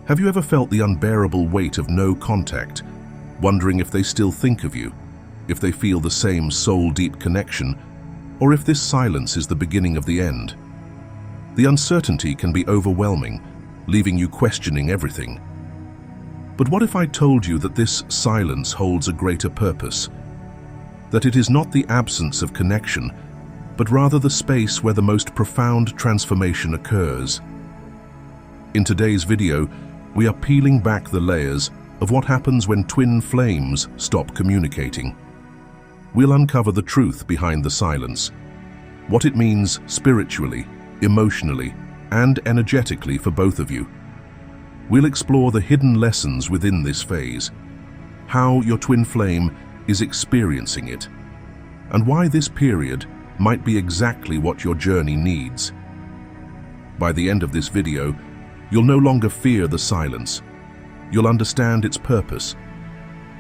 Have you ever felt the unbearable weight of no contact, wondering if they still think of you, if they feel the same soul-deep connection, or if this silence is the beginning of the end? The uncertainty can be overwhelming, leaving you questioning everything. But what if I told you that this silence holds a greater purpose? That it is not the absence of connection, but rather the space where the most profound transformation occurs. In today's video, we are peeling back the layers of what happens when twin flames stop communicating. We'll uncover the truth behind the silence, what it means spiritually, emotionally, and energetically for both of you. We'll explore the hidden lessons within this phase, how your twin flame is experiencing it, and why this period might be exactly what your journey needs. By the end of this video, you'll no longer fear the silence. You'll understand its purpose.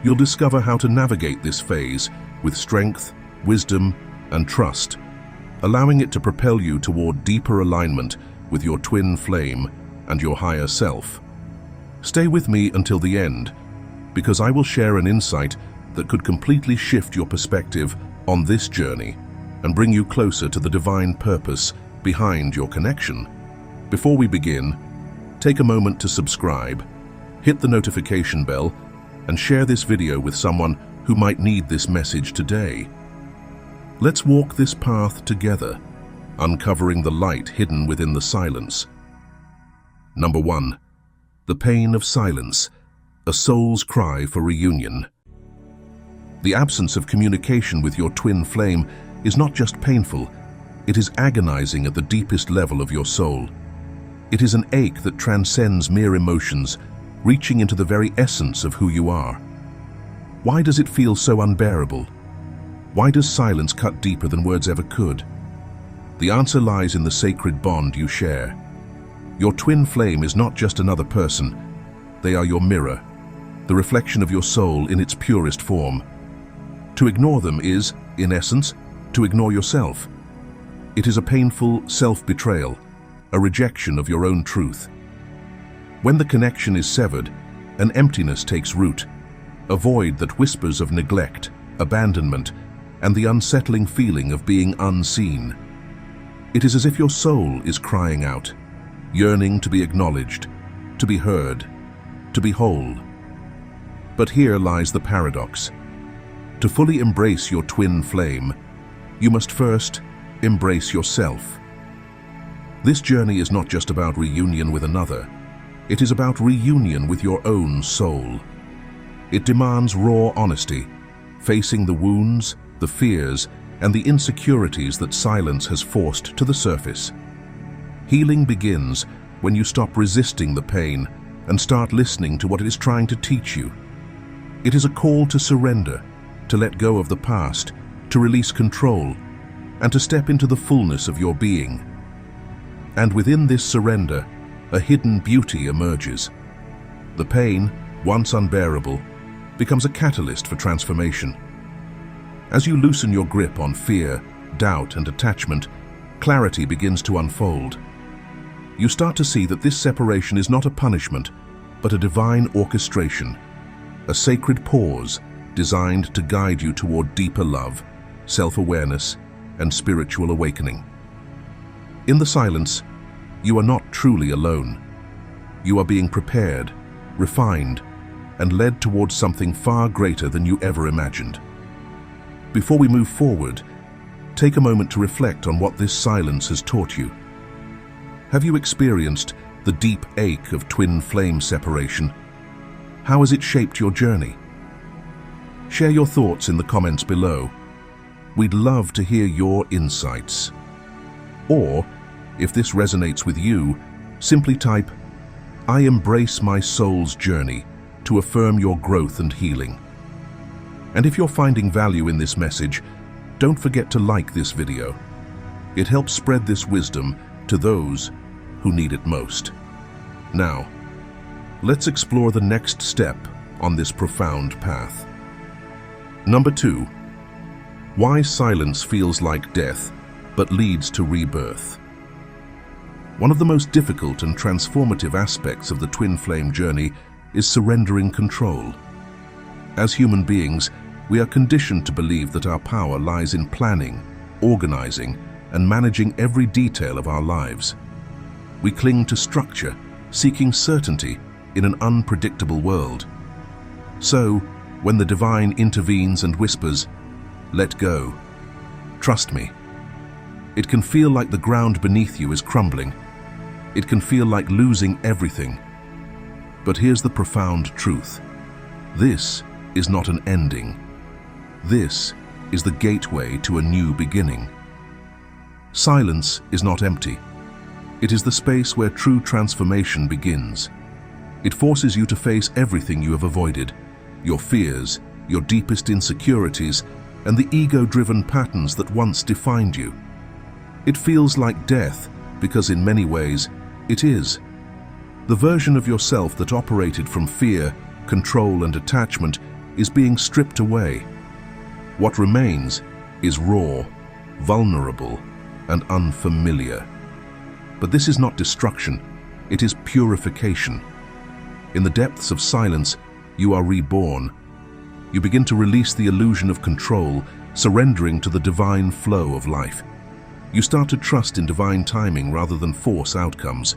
You'll discover how to navigate this phase with strength, wisdom, and trust, allowing it to propel you toward deeper alignment with your twin flame and your higher self. Stay with me until the end, because I will share an insight that could completely shift your perspective on this journey and bring you closer to the divine purpose behind your connection. Before we begin, take a moment to subscribe, hit the notification bell, and share this video with someone who might need this message today. Let's walk this path together, uncovering the light hidden within the silence. Number 1. The pain of silence, a soul's cry for reunion. The absence of communication with your twin flame is not just painful, it is agonizing at the deepest level of your soul. It is an ache that transcends mere emotions, reaching into the very essence of who you are. Why does it feel so unbearable? Why does silence cut deeper than words ever could? The answer lies in the sacred bond you share. Your twin flame is not just another person. They are your mirror, the reflection of your soul in its purest form. To ignore them is, in essence, to ignore yourself. It is a painful self-betrayal, a rejection of your own truth. When the connection is severed, an emptiness takes root, a void that whispers of neglect, abandonment, and the unsettling feeling of being unseen. It is as if your soul is crying out, yearning to be acknowledged, to be heard, to be whole. But here lies the paradox. To fully embrace your twin flame, you must first embrace yourself. This journey is not just about reunion with another. It is about reunion with your own soul. It demands raw honesty, facing the wounds, the fears, and the insecurities that silence has forced to the surface. Healing begins when you stop resisting the pain and start listening to what it is trying to teach you. It is a call to surrender, to let go of the past, to release control, and to step into the fullness of your being. And within this surrender, a hidden beauty emerges. The pain, once unbearable, becomes a catalyst for transformation. As you loosen your grip on fear, doubt, and attachment, clarity begins to unfold. You start to see that this separation is not a punishment, but a divine orchestration, a sacred pause designed to guide you toward deeper love, self-awareness, and spiritual awakening. In the silence, you are not truly alone. You are being prepared, refined, and led towards something far greater than you ever imagined. Before we move forward, take a moment to reflect on what this silence has taught you. Have you experienced the deep ache of twin flame separation? How has it shaped your journey? Share your thoughts in the comments below. We'd love to hear your insights. Or, if this resonates with you, simply type, "I embrace my soul's journey," to affirm your growth and healing. And if you're finding value in this message, don't forget to like this video. It helps spread this wisdom to those who need it most. Now, let's explore the next step on this profound path. Number 2. Why silence feels like death, but leads to rebirth. One of the most difficult and transformative aspects of the twin flame journey is surrendering control. As human beings, we are conditioned to believe that our power lies in planning, organizing, and managing every detail of our lives. We cling to structure, seeking certainty in an unpredictable world. So, when the divine intervenes and whispers, "Let go, trust me," it can feel like the ground beneath you is crumbling. It can feel like losing everything. But here's the profound truth. This is not an ending. This is the gateway to a new beginning. Silence is not empty. It is the space where true transformation begins. It forces you to face everything you have avoided, your fears, your deepest insecurities, and the ego-driven patterns that once defined you. It feels like death because in many ways, it is. The version of yourself that operated from fear, control, and attachment is being stripped away. What remains is raw, vulnerable, and unfamiliar. But this is not destruction, it is purification. In the depths of silence, you are reborn. You begin to release the illusion of control, surrendering to the divine flow of life. You start to trust in divine timing rather than force outcomes.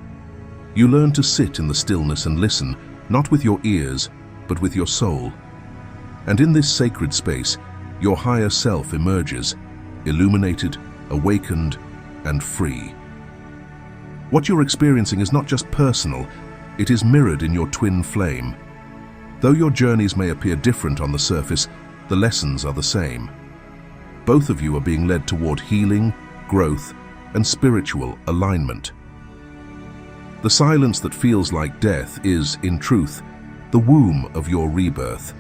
You learn to sit in the stillness and listen, not with your ears, but with your soul. And in this sacred space, your higher self emerges, illuminated, awakened, and free. What you're experiencing is not just personal, it is mirrored in your twin flame. Though your journeys may appear different on the surface, the lessons are the same. Both of you are being led toward healing, growth, and spiritual alignment. The silence that feels like death is, in truth, the womb of your rebirth,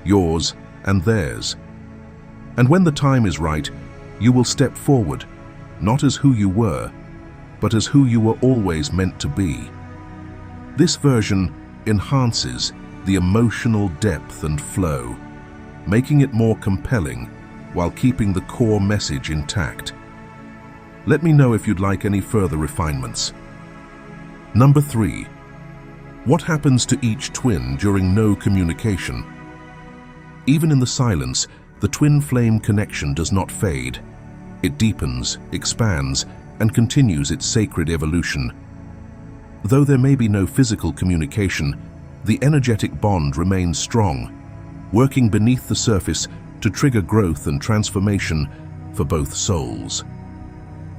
yours and theirs. And when the time is right, you will step forward, not as who you were, but as who you were always meant to be. This version enhances the emotional depth and flow, making it more compelling while keeping the core message intact. Let me know if you'd like any further refinements. Number 3. What happens to each twin during no communication? Even in the silence, the twin flame connection does not fade. It deepens, expands, and continues its sacred evolution. Though there may be no physical communication, the energetic bond remains strong, working beneath the surface to trigger growth and transformation for both souls.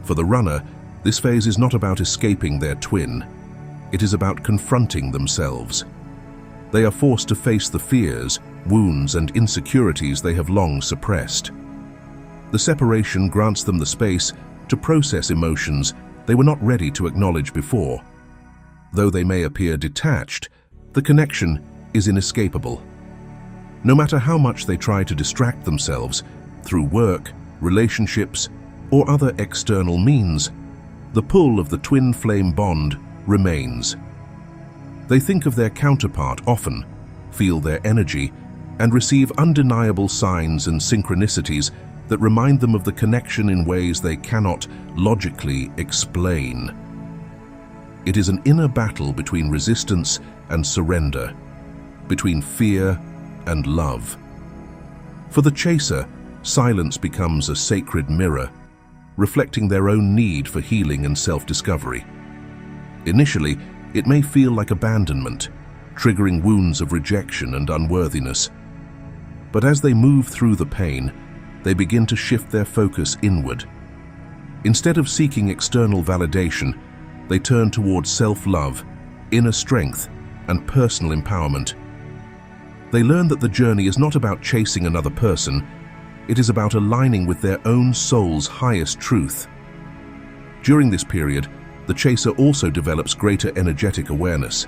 For the runner, this phase is not about escaping their twin. It is about confronting themselves. They are forced to face the fears, wounds, and insecurities they have long suppressed. The separation grants them the space to process emotions they were not ready to acknowledge before. Though they may appear detached, the connection is inescapable. No matter how much they try to distract themselves through work, relationships, or other external means, the pull of the twin flame bond remains. They think of their counterpart often, feel their energy, and receive undeniable signs and synchronicities that remind them of the connection in ways they cannot logically explain. It is an inner battle between resistance and surrender, between fear and love. For the chaser, silence becomes a sacred mirror, reflecting their own need for healing and self-discovery. Initially, it may feel like abandonment, triggering wounds of rejection and unworthiness. But as they move through the pain, they begin to shift their focus inward. Instead of seeking external validation, they turn towards self-love, inner strength, and personal empowerment. They learn that the journey is not about chasing another person, it is about aligning with their own soul's highest truth. During this period, the chaser also develops greater energetic awareness.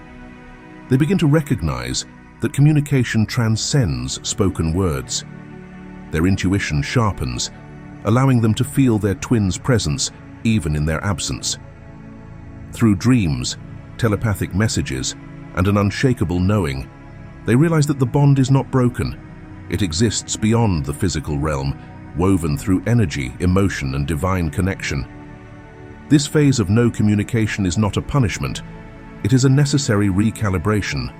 They begin to recognize that communication transcends spoken words. Their intuition sharpens, allowing them to feel their twin's presence even in their absence. Through dreams, telepathic messages, and an unshakable knowing, they realize that the bond is not broken. It exists beyond the physical realm, woven through energy, emotion, and divine connection. This phase of no communication is not a punishment, it is a necessary recalibration.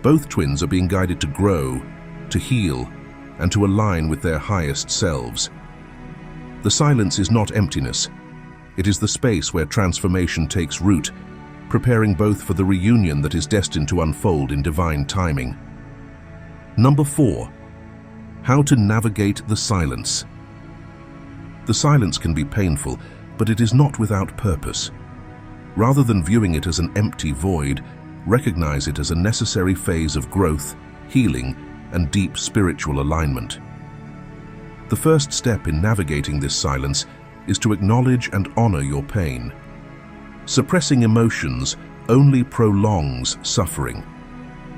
Both twins are being guided to grow, to heal, and to align with their highest selves. The silence is not emptiness. It is the space where transformation takes root, preparing both for the reunion that is destined to unfold in divine timing. Number 4. How to navigate the silence. The silence can be painful, but it is not without purpose. Rather than viewing it as an empty void, recognize it as a necessary phase of growth, healing, and deep spiritual alignment. The first step in navigating this silence is to acknowledge and honor your pain. Suppressing emotions only prolongs suffering,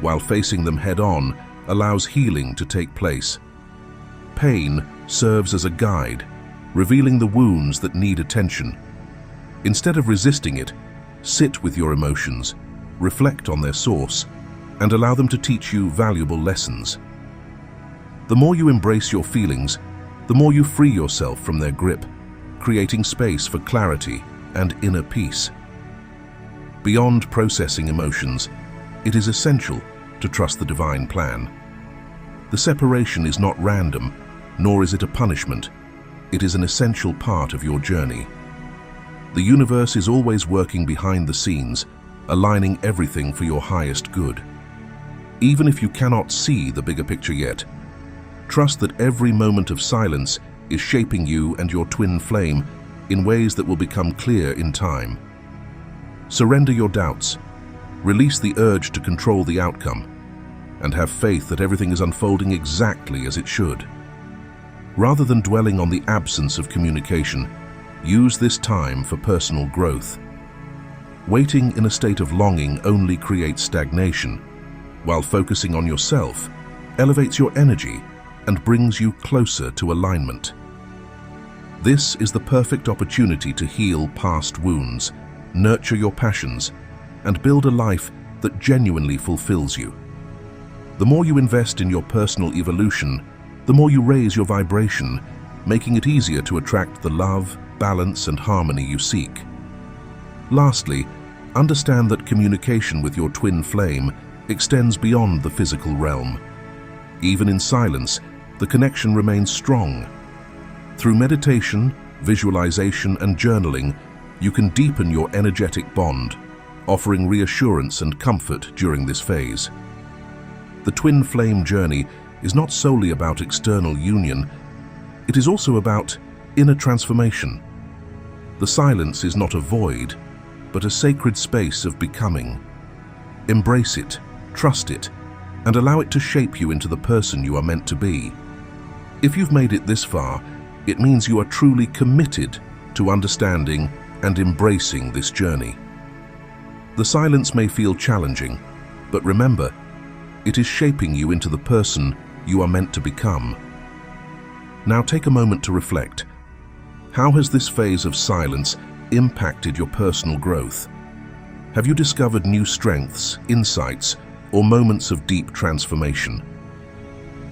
while facing them head-on allows healing to take place. Pain serves as a guide, revealing the wounds that need attention. Instead of resisting it, sit with your emotions, reflect on their source, and allow them to teach you valuable lessons. The more you embrace your feelings, the more you free yourself from their grip, creating space for clarity and inner peace. Beyond processing emotions, it is essential to trust the divine plan. The separation is not random, nor is it a punishment. It is an essential part of your journey. The universe is always working behind the scenes, aligning everything for your highest good. Even if you cannot see the bigger picture yet, trust that every moment of silence is shaping you and your twin flame in ways that will become clear in time. Surrender your doubts, release the urge to control the outcome, and have faith that everything is unfolding exactly as it should. Rather than dwelling on the absence of communication, use this time for personal growth. Waiting in a state of longing only creates stagnation, while focusing on yourself elevates your energy and brings you closer to alignment. This is the perfect opportunity to heal past wounds, nurture your passions, and build a life that genuinely fulfills you. The more you invest in your personal evolution, the more you raise your vibration, making it easier to attract the love, balance, and harmony you seek. Lastly, understand that communication with your twin flame extends beyond the physical realm. Even in silence, the connection remains strong. Through meditation, visualization, and journaling, you can deepen your energetic bond, offering reassurance and comfort during this phase. The twin flame journey is not solely about external union, it is also about inner transformation. The silence is not a void, but a sacred space of becoming. Embrace it, trust it, and allow it to shape you into the person you are meant to be. If you've made it this far, it means you are truly committed to understanding and embracing this journey. The silence may feel challenging, but remember, it is shaping you into the person you are meant to become. Now take a moment to reflect. How has this phase of silence impacted your personal growth? Have you discovered new strengths, insights, or moments of deep transformation?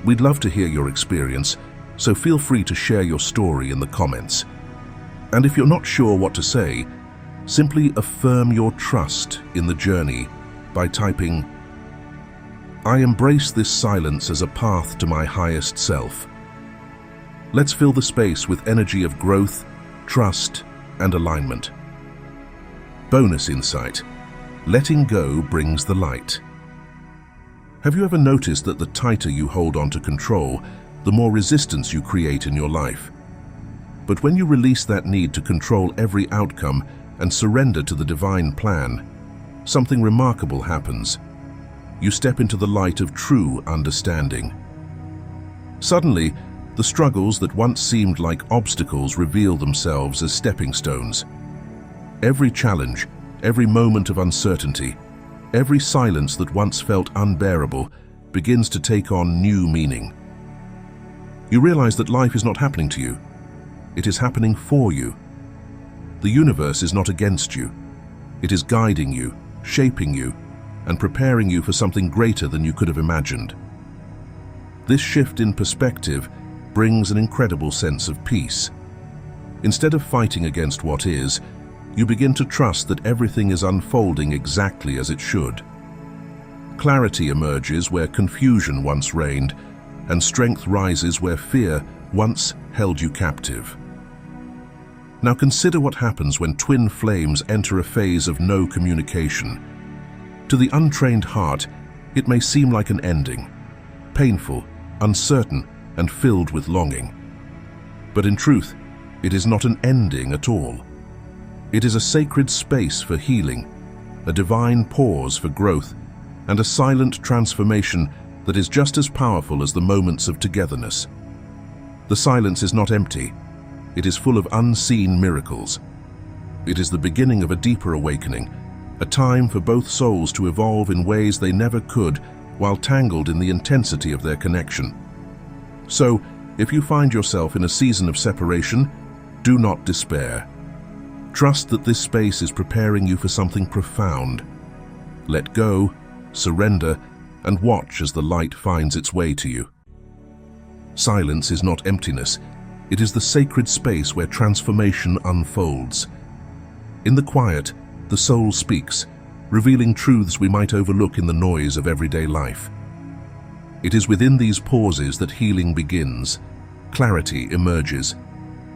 We'd love to hear your experience, so feel free to share your story in the comments. And if you're not sure what to say, simply affirm your trust in the journey by typing, "I embrace this silence as a path to my highest self." Let's fill the space with energy of growth, trust, and alignment. Bonus insight: letting go brings the light. Have you ever noticed that the tighter you hold on to control, the more resistance you create in your life? But when you release that need to control every outcome and surrender to the divine plan, something remarkable happens. You step into the light of true understanding. Suddenly, the struggles that once seemed like obstacles reveal themselves as stepping stones. Every challenge, every moment of uncertainty, every silence that once felt unbearable begins to take on new meaning. You realize that life is not happening to you. It is happening for you. The universe is not against you. It is guiding you, shaping you, and preparing you for something greater than you could have imagined. This shift in perspective brings an incredible sense of peace. Instead of fighting against what is, you begin to trust that everything is unfolding exactly as it should. Clarity emerges where confusion once reigned, and strength rises where fear once held you captive. Now consider what happens when twin flames enter a phase of no communication. To the untrained heart, it may seem like an ending, painful, uncertain, and filled with longing. But in truth, it is not an ending at all. It is a sacred space for healing, a divine pause for growth, and a silent transformation that is just as powerful as the moments of togetherness. The silence is not empty. It is full of unseen miracles. It is the beginning of a deeper awakening, a time for both souls to evolve in ways they never could while tangled in the intensity of their connection. So, if you find yourself in a season of separation, do not despair. Trust that this space is preparing you for something profound. Let go, surrender, and watch as the light finds its way to you. Silence is not emptiness. It is the sacred space where transformation unfolds. In the quiet, the soul speaks, revealing truths we might overlook in the noise of everyday life. It is within these pauses that healing begins, clarity emerges,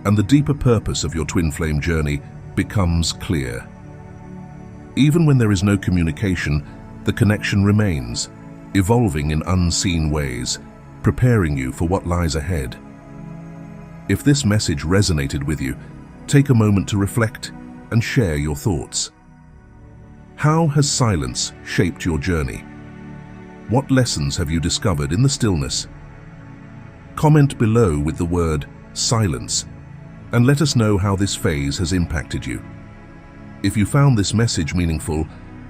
and the deeper purpose of your twin flame journey becomes clear. Even when there is no communication, the connection remains, evolving in unseen ways, preparing you for what lies ahead. If this message resonated with you, take a moment to reflect and share your thoughts. How has silence shaped your journey? What lessons have you discovered in the stillness? Comment below with the word silence and let us know how this phase has impacted you. If you found this message meaningful,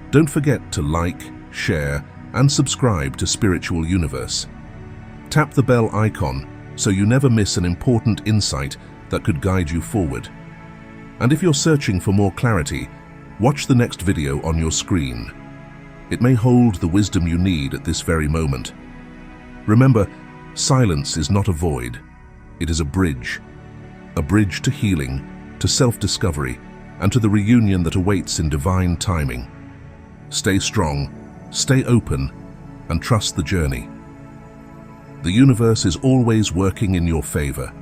don't forget to like, share, and subscribe to Spiritual Universe. Tap the bell icon so you never miss an important insight that could guide you forward. And if you're searching for more clarity, watch the next video on your screen. It may hold the wisdom you need at this very moment. Remember, silence is not a void. It is a bridge to healing, to self-discovery, and to the reunion that awaits in divine timing. Stay strong, stay open, and trust the journey. The universe is always working in your favor.